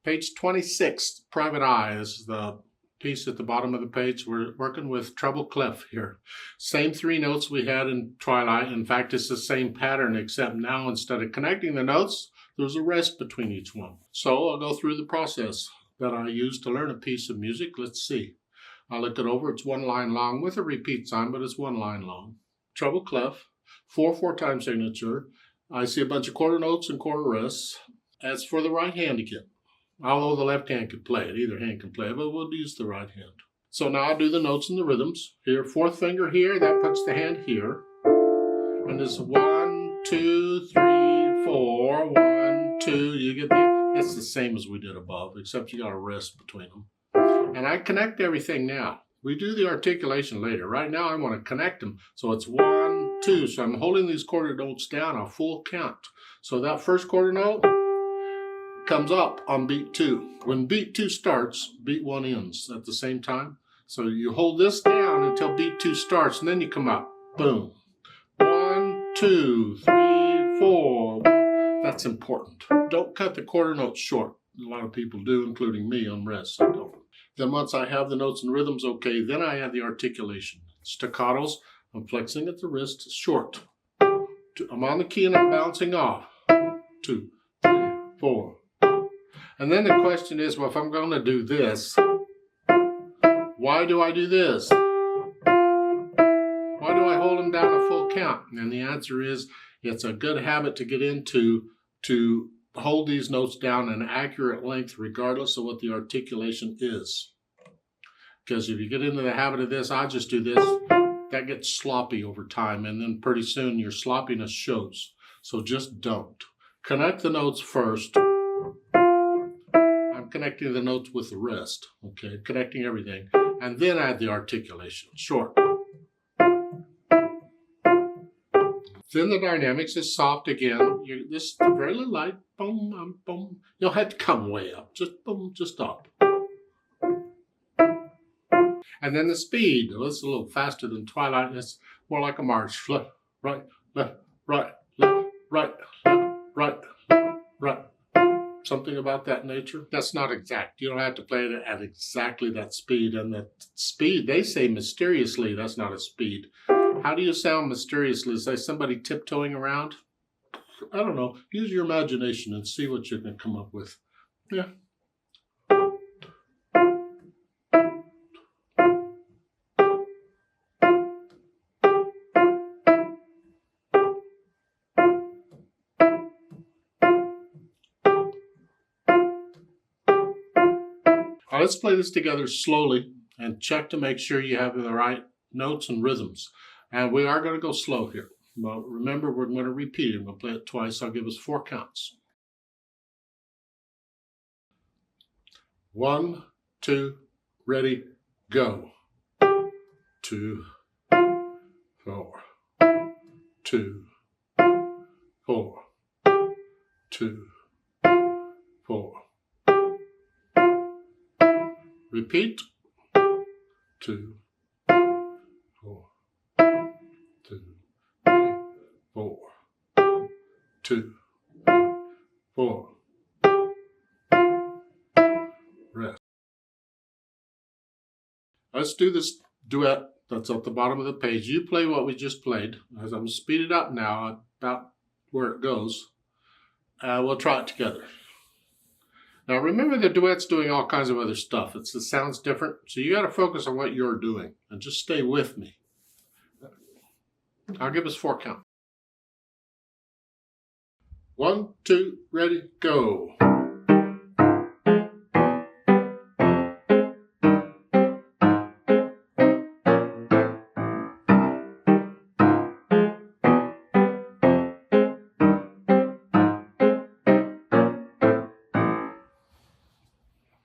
Page 26, Private Eye is the piece at the bottom of the page. We're working with treble clef here. Same three notes we had in Twilight. In fact, it's the same pattern, except now instead of connecting the notes, there's a rest between each one. So I'll go through the process that I use to learn a piece of music. Let's see. I'll look it over. It's one line long with a repeat sign, but it's one line long. Treble clef, 4/4 time signature. I see a bunch of quarter notes and quarter rests. As for the right hand again, although the left hand can play it, either hand can play it, but we'll use the right hand. So now I'll do the notes and the rhythms. Here, fourth finger here, that puts the hand here. And it's 1, 2, 3, 4, 1, 2. You get the, it's the same as we did above, except you got a rest between them. And I connect everything now. We do the articulation later. Right now I want to connect them. So it's 1, 2. So I'm holding these quarter notes down a full count. So that first quarter note comes up on beat 2. When beat 2 starts, beat 1 ends at the same time. So you hold this down until beat 2 starts, and then you come up. Boom. 1, 2, 3, 4. That's important. Don't cut the quarter notes short. A lot of people do, including me on rests. I don't. Then once I have the notes and rhythms okay, then I have the articulation. Staccatos, I'm flexing at the wrist, short. I'm on the key and I'm bouncing off. 2, 3, 4. And then the question is, well, if I'm going to do this, why do I do this? Why do I hold them down a full count? And the answer is, it's a good habit to get into to hold these notes down an accurate length regardless of what the articulation is. Because if you get into the habit of this, I just do this, that gets sloppy over time, and then pretty soon your sloppiness shows. So just don't. Connect the notes first. I'm connecting the notes with the rest, okay? Connecting everything. And then add the articulation, short. Then the dynamics is soft again. This is very little light, boom, boom. You'll have to come way up, just boom, just up. And then the speed, well, it's a little faster than Twilight. It's more like a march. Left, right, left, right, left, right, left, right, right. Something about that nature. That's not exact. You don't have to play it at exactly that speed. And that speed, they say mysteriously, that's not a speed. How do you sound mysteriously? Is that somebody tiptoeing around? I don't know. Use your imagination and see what you can come up with. Yeah. Now let's play this together slowly and check to make sure you have the right notes and rhythms. And we are going to go slow here. But remember, we're going to repeat it. We'll play it twice. I'll give us 4 counts. 1, 2, ready, go. 2, 4, 2, 4, 2, 4. Repeat. 2, 4, 2, 3, 4, 2, 4. Rest. Let's do this duet that's at the bottom of the page. You play what we just played. As I'm going to speed it up now, about where it goes. We'll try it together. Now remember, the duet's doing all kinds of other stuff. It sounds different, so you got to focus on what you're doing and just stay with me. I'll give us 4 counts. 1, 2, ready, go.